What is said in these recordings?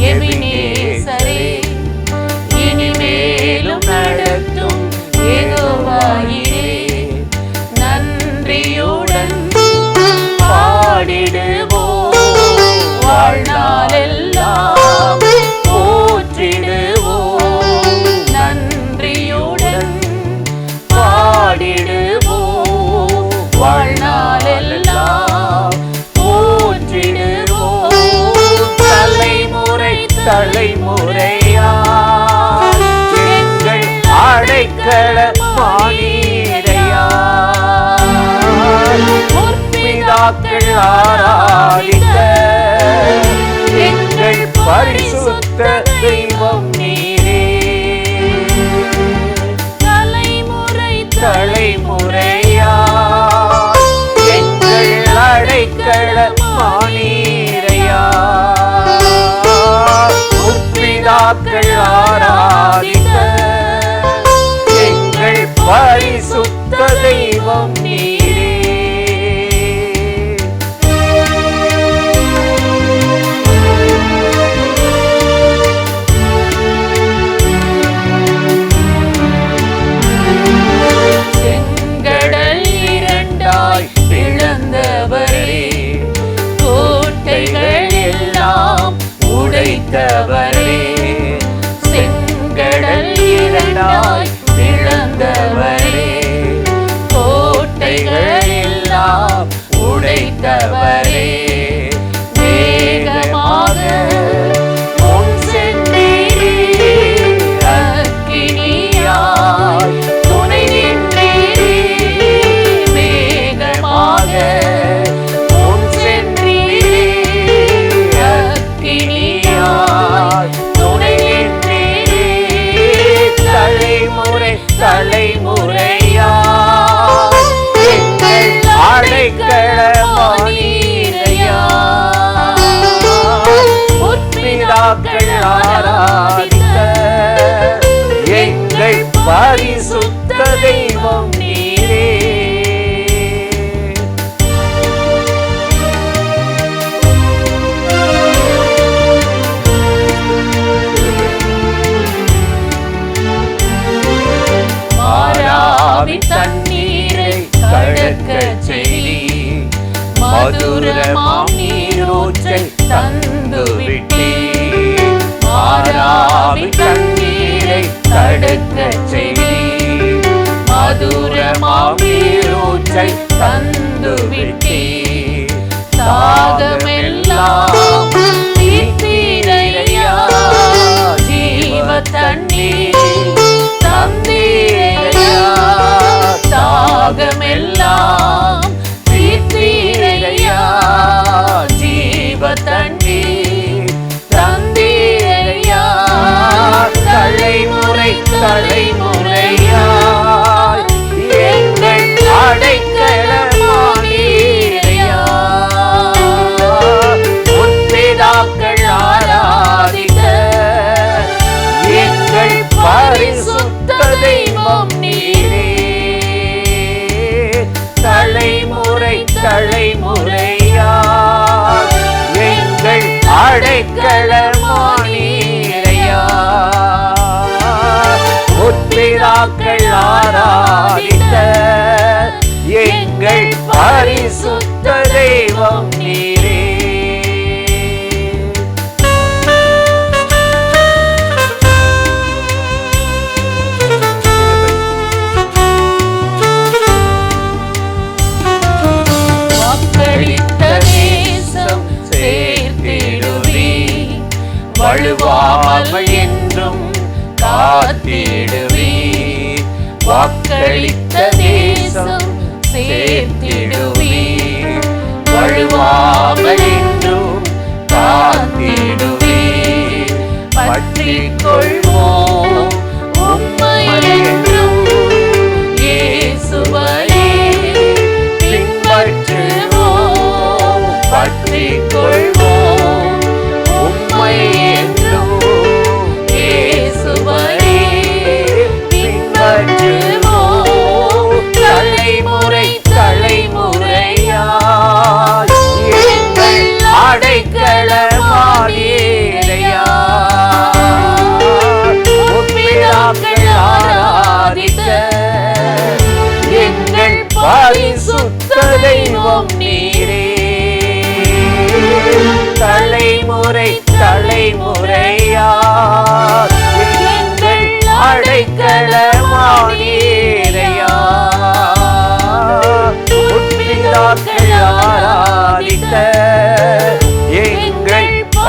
எபினேசரே, இனிமேலும் நடத்தும் யெகோவாயிரே, நன்றியுடன் பாடிடுவோம், வாழ்நாளெல்லாம் போற்றிடுவோம், நன்றியுடன் பாடிடுவோம், வாழ்நாளெல்லாம் போற்றிடுவோம். தலைமுறை தலைமுறையாய் எங்கள் அடைக்கலமானீரையாய், முற்பிதாக்கள் ஆராதித்த எங்கள் பரிசுத்த தெய்வம் நீரே. தலைமுறை தலைமுறையாய் எங்கள் அடைக்கலமானீரையாய், முற்பிதாக்கள் ஆராதித்த எங்கள் பரிசுத்த தெய்வம் நீரே. செங்கடல் இரண்டாய் பிளந்தவரே, கோட்டைகள் எல்லாம் உடைத்தவரே, செங்கடல் இரண்டாய் பிளந்தவரே, கோட்டைகள் எல்லாம் உடைத்தவரே, வேகமாக முன் சென்றீரே, அக்கினியாய் துணை நின்றீரே, வேகமாக முன் சென்றீரே, அக்கினியாய் துணை நின்றீரே. தலைமுறை தலைமுறையாய் எங்கள் அடைக்கலமானீரையாய், முற்பிதாக்கள் ஆராதித்த எங்கள் பரிசுத்த தெய்வம் நீரே. மாறாவின் தண்ணீரை கடக்கச் செய்தி, மதுரமாம் நீரூற்றை தந்து விட்டீர். மாறாவின் தண்ணீரை கடக்கச் செய்தி, மதுரமாம் நீரூற்றை தந்து விட்டீர். தாகமெல்லாம் தீர்த்தீரையா, ஜீவ தண்ணீர் தந்தீரையா, தாகமெல்லாம் தீர்த்தீரையா, ஜீவ தண்ணீர் தந்தீரையா. தலைமுறை தலைமுறையாய் எங்கள் அடைக்கலமானீரையா, முற்பிதாக்கள் ஆராதித்த எங்கள் பரிசுத்த தெய்வம் நீரே. தலைமுறை தலைமுறையாய் எங்கள் அடைக்கலமானீரையா, முற்பிதாக்கள் ஆராதித்த எங்கள் பரிசுத்த தெய்வம் நீரே. வாக்களித்த தேசம் சேர்த்திடுவீர், வழுவாமல் என்றும் காத்திடுவீர். வாக்களித்த தேசம் சேர்த்திடுவீர், வழுவாமல் என்றும் காத்திடுவீர். பற்றிக் கொள்வோம் உம்மை என்றும், இயேசுவையே பின்பற்றுவோம். பற்றிக் கொள்வோம் உம்மை என்றும், இயேசுவையே பின்பற்றுவோம். தலைமுறை தலைமுறையாய் எங்கள் அடைக்கலமானீரையா,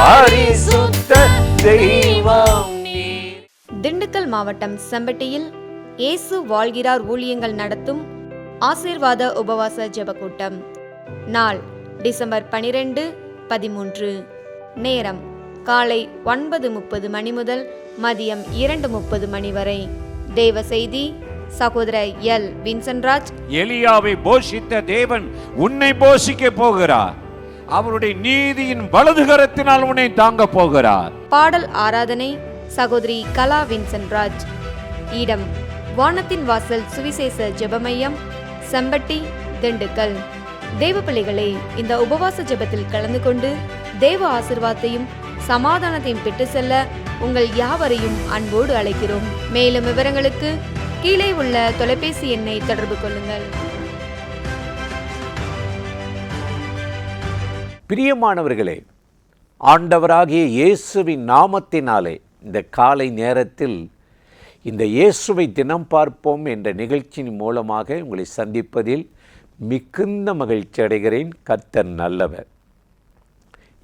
பரிசுத்த தெய்வம் நீர். திண்டுக்கல் மாவட்டம் செம்பட்டியில் இயேசு வாழ்கிறார் ஊழியங்கள் நடத்தும் ஆசீர்வாத உபவாச ஜெபக்கூட்டம். நாள் டிசம்பர் 12, 13. நேரம் காலை 9:30 மணி முதல் மதியம் 2:30 மணி வரை. தேவ செய்தி சகோதரர் எல். வின்சென்ட்ராஜ். எலியாவை போஷித்த தேவன் உன்னை போஷிக்க போகிறார். அவருடைய நீதியின் வலதுகரத்தினால் உன்னை தாங்க போகிறார். பாடல் ஆராதனை சகோதரி கலா வின்சென்ட்ராஜ். இடம் வானத்தின் வாசல் சுவிசேஷ ஜெபமையம், செம்பட்டி, திண்டுக்கல். தேவ பிள்ளைகளே, இந்த உபவாச ஜெபத்தில் கலந்து கொண்டு தேவ ஆசீர்வாதத்தையும் சமாதானத்தையும் பெற்று செல்ல உங்கள் யாவரையும் அன்போடு அழைக்கிறோம். மேலும் விவரங்களுக்கு கீழே உள்ள தொலைபேசி எண்ணை தொடர்பு கொள்ளுங்கள். பிரியமானவர்களே, ஆண்டவராகிய இயேசுவின் நாமத்தினாலே இந்த காலை நேரத்தில் இந்த இயேசுவை தினம் பார்ப்போம் என்ற நிகழ்ச்சியின் மூலமாக உங்களை சந்திப்பதில் மிகுந்த மகிழ்ச்சி அடைகிறேன். கர்த்தர் நல்லவர்.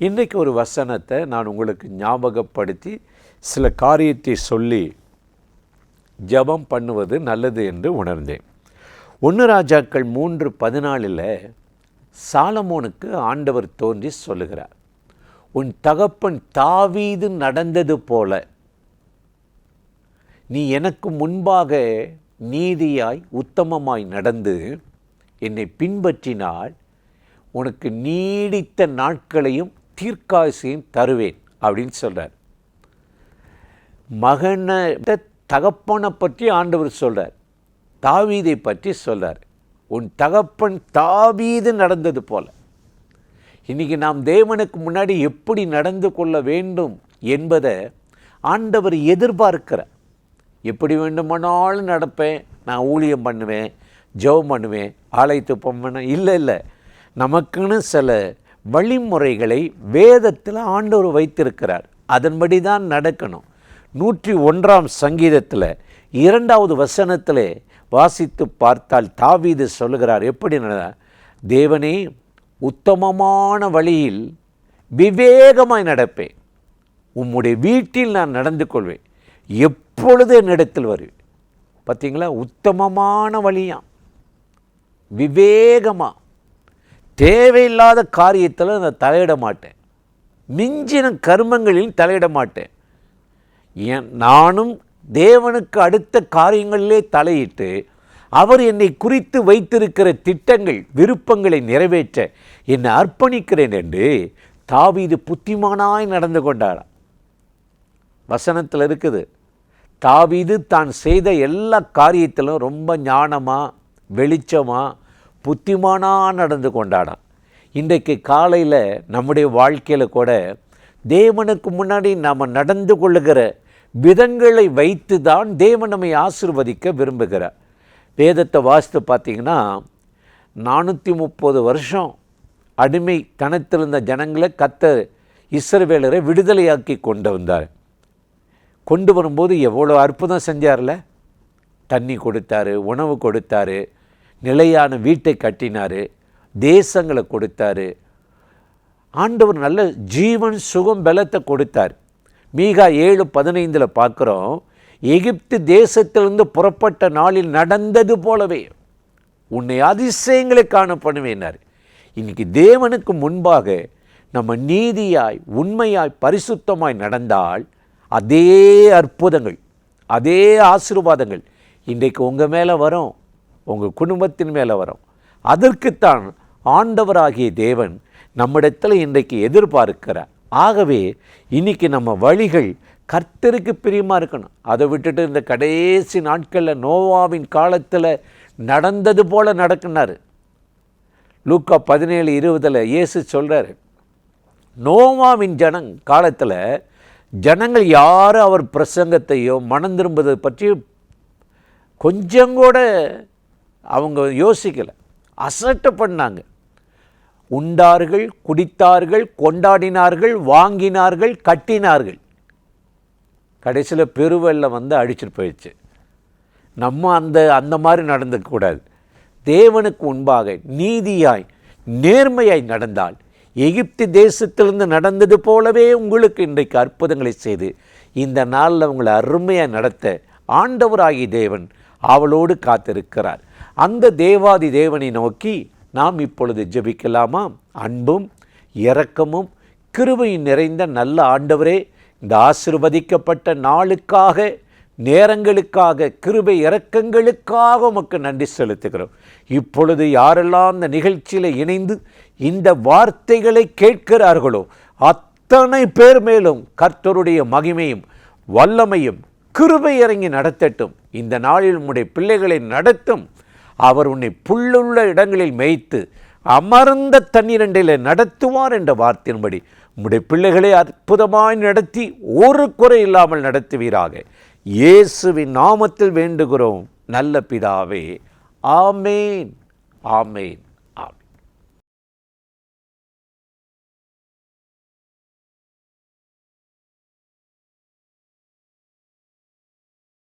இன்றைக்கு ஒரு வசனத்தை நான் உங்களுக்கு ஞாபகப்படுத்தி சில காரியத்தை சொல்லி ஜெபம் பண்ணுவது நல்லது என்று உணர்ந்தேன். 1 ராஜாக்கள் 3:14 சாலமோனுக்கு ஆண்டவர் தோன்றி சொல்லுகிறார், உன் தகப்பன் தாவீது நடந்தது போல நீ எனக்கு முன்பாக நீதியாய் உத்தமமாய் நடந்து என்னை பின்பற்றினால் உனக்கு நீடித்த நாட்களையும் தீர்க்காயுசையும் தருவேன் அப்படின்னு சொல்கிறார். மகனை தகப்பனை பற்றி ஆண்டவர் சொல்கிறார், தாவீதை பற்றி சொல்கிறார். உன் தகப்பன் தாவீது நடந்தது போல. இன்றைக்கி நாம் தேவனுக்கு முன்னாடி எப்படி நடந்து கொள்ள வேண்டும் என்பதை ஆண்டவர் எதிர்பார்க்கிறார். எப்படி வேண்டுமானாலும் நடப்பேன், நான் ஊழியம் பண்ணுவேன், ஜெபம் பண்ணுவேன், ஆலயத்து போவேன், இல்லை. நமக்குன்னு சில வழிமுறைகளை வேதத்தில் ஆண்டவர் வைத்திருக்கிறார். அதன்படி தான் நடக்கணும். 101ஆம் சங்கீதத்தில் 2வது வசனத்தில் வாசித்து பார்த்தால் தாவீது சொல்லுகிறார், எப்படி தேவனே உத்தமமான வழியில் விவேகமாய் நடப்பேன், உம்முடைய வீட்டில் நான் நடந்து கொள்வேன், எப்பொழுது என்னிடத்தில் வருவேன். பார்த்தீங்களா, உத்தமமான வழியாம், விவேகமாக, தேவையில்லாத காரியத்தில் நான் தலையிட மாட்டேன், மிஞ்சின கர்மங்களில் தலையிட மாட்டேன். நானும் தேவனுக்கு அடுத்த காரியங்களிலே தலையிட்டு அவர் என்னை குறித்து வைத்திருக்கிற திட்டங்கள் விருப்பங்களை நிறைவேற்ற என்னை அர்ப்பணிக்கிறேன் என்று தாவீது புத்திமானாய் நடந்து கொண்டாராம். வசனத்தில் இருக்குது, தாவீது தான் செய்த எல்லா காரியத்திலும் ரொம்ப ஞானமாக வெளிச்சமாக புத்திமானாக நடந்து கொண்டாடான். இன்றைக்கு காலையில் நம்முடைய வாழ்க்கையில் கூட தேவனுக்கு முன்னாடி நாம் நடந்து கொள்ளுகிற விதங்களை வைத்து தான் தேவன் நம்மை ஆசீர்வதிக்க விரும்புகிறார். வேதத்தை வாசித்து பார்த்திங்கன்னா 430 வருஷம் அடிமை தனத்திருந்த ஜனங்களை கர்த்தர் இஸ்ரவேலரை விடுதலையாக்கி கொண்டு வந்தார். கொண்டு வரும்போது எவ்வளோ அற்புதம் செஞ்சார்ல. தண்ணி கொடுத்தாரு, உணவு கொடுத்தாரு, நிலையான வீட்டை கட்டினார், தேசங்களை கொடுத்தாரு. ஆண்டவர் நல்ல ஜீவன் சுகம் பலத்தை கொடுத்தார். மீகா 7:15 பார்க்குறோம், எகிப்து தேசத்திலிருந்து புறப்பட்ட நாளில் நடந்தது போலவே உன்னை அதிசயங்களை காண பண்ணுவேனார். இன்றைக்கி தேவனுக்கு முன்பாக நம்ம நீதியாய் உண்மையாய் பரிசுத்தமாய் நடந்தால் அதே அற்புதங்கள் அதே ஆசீர்வாதங்கள் இன்றைக்கு உங்கள் மேலே வரும், உங்கள் குடும்பத்தின் மேலே வரும். அதற்குத்தான் ஆண்டவராகிய தேவன் நம்மிடத்தில் இன்றைக்கு எதிர்பார்க்கிறார். ஆகவே இன்றைக்கி நம்ம வழிகள் கர்த்தருக்கு பிரியமாக இருக்கணும். அதை விட்டுட்டு இந்த கடைசி நாட்களில் நோவாவின் காலத்தில் நடந்தது போல் நடக்குனார். லூக்கா 17:20 இயேசு சொல்கிறார், நோவாவின் காலத்தில் ஜனங்கள் யாரும் அவர் பிரசங்கத்தையோ மனம் திரும்புவதை பற்றி கொஞ்சம் கூட அவங்க யோசிக்கலை, அசட்டை பண்ணாங்க. உண்டார்கள், குடித்தார்கள், கொண்டாடினார்கள், வாங்கினார்கள், கட்டினார்கள். கடைசியில் பெருவெல்லம் வந்து அடிச்சுட்டு போயிடுச்சு. நம்ம அந்த மாதிரி நடந்துக்கூடாது. தேவனுக்கு முன்பாக நீதியாய் நேர்மையாய் நடந்தால் எகிப்து தேசத்திலிருந்து நடந்தது போலவே உங்களுக்கு இன்றைக்கு அற்புதங்களை செய்து இந்த நாளில் உங்களை அருமையாக நடத்த ஆண்டவராகிய தேவன் அவளோடு காத்திருக்கிறார். அந்த தேவாதி தேவனை நோக்கி நாம் இப்பொழுது ஜெபிக்கலாமா? அன்பும் இரக்கமும் கிருபையும் நிறைந்த நல்ல ஆண்டவரே, இந்த ஆசீர்வதிக்கப்பட்ட நாளுக்காக, நேரங்களுக்காக, கிருபை இரக்கங்களுக்காக உமக்கு நன்றி செலுத்துகிறோம். இப்பொழுது யாரெல்லாம் இந்த நிகழ்ச்சியில் இணைந்து இந்த வார்த்தைகளை கேட்கிறார்களோ அத்தனை பேர் மேலும் கர்த்தருடைய மகிமையும் வல்லமையும் கிருபை இறங்கி நடத்தட்டும். இந்த நாளில் உம்முடைய பிள்ளைகளை நடத்தும். அவர் உன்னை புல்லுள்ள இடங்களில் மேய்த்து அமர்ந்த தண்ணீரண்டையில் நடத்துவார் என்ற வார்த்தையின்படி உம்முடைய பிள்ளைகளை அற்புதமாய் நடத்தி ஒரு குறை இல்லாமல் நடத்துவீராக. இயேசுவின் நாமத்தில் வேண்டுகிறோம் நல்ல பிதாவே. ஆமேன், ஆமேன்.